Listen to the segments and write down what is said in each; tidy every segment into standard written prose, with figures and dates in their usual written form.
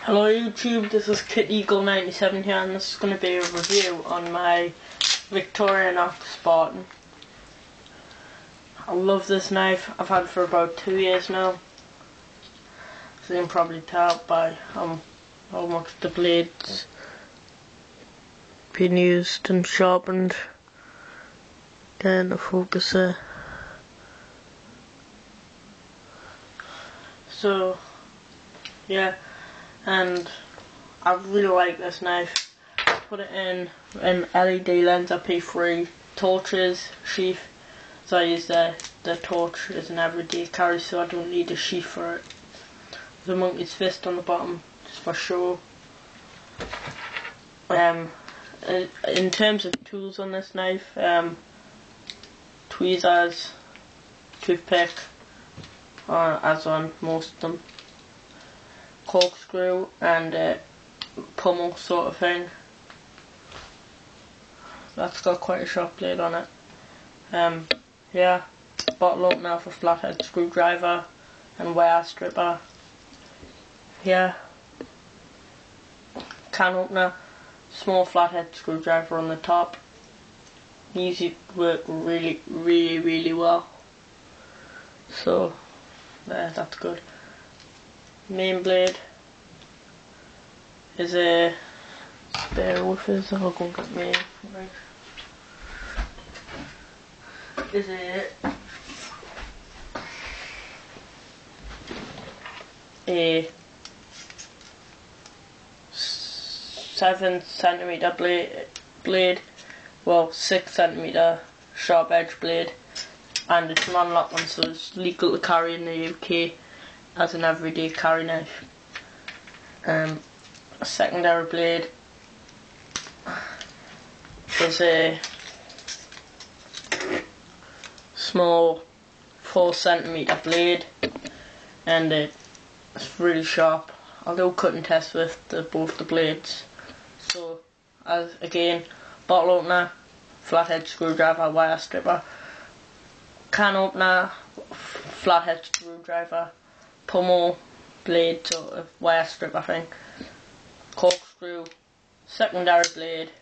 Hello YouTube, this is Kit Eagle 97 here, and this is going to be a review on my Victorinox Sparten. I love this knife. I've had it for about 2 years now. As you can probably tell by how much the blades been used and sharpened. Getting the focus there. So yeah, and I really like this knife. Put it in an LED lens, IP3 torches, sheath. So I use the torch as an everyday carry, so I don't need a sheath for it. The monkey's fist on the bottom, just for show. In terms of tools on this knife, tweezers, toothpick, as on most of them, corkscrew and pummel sort of thing. That's got quite a sharp blade on it. Yeah, bottle opener for flathead screwdriver and wire stripper. Yeah, can opener, small flathead screwdriver on the top. These work really well. So there, that's good. Main blade is a spare with us. I'll go get me is a 7cm blade, well 6cm sharp edge blade, and it's non-lock one, so it's legal to carry in the UK as an everyday carry knife. A secondary blade is a small 4cm blade, and it's really sharp. I'll do a cutting test with both the blades. So, as again, bottle opener, flathead screwdriver, wire stripper, can opener, flathead screwdriver, pummel, blade, sort of wire stripper thing, corkscrew, secondary blade,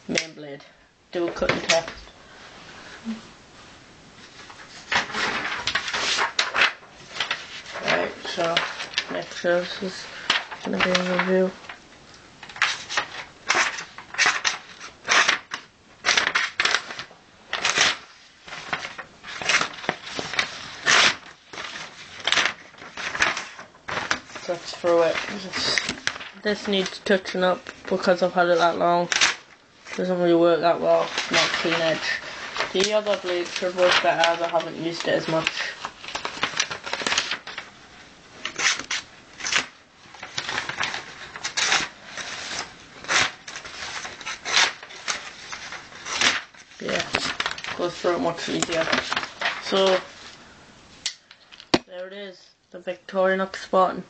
main blade. Do a cutting test. Right, so make sure this is going to be a review. That's through it. This needs touching up because I've had it that long. Doesn't really work that well. Not clean edge. The other blade should work better as I haven't used it as much. Yeah, goes through it much easier. So there it is, the Victorinox Sparten.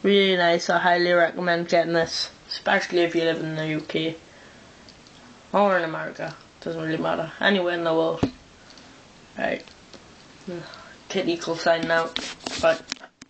Really nice. I highly recommend getting this, especially if you live in the UK or in America. Doesn't really matter. Anywhere in the world. Right. Kit Eagle signing out. Bye.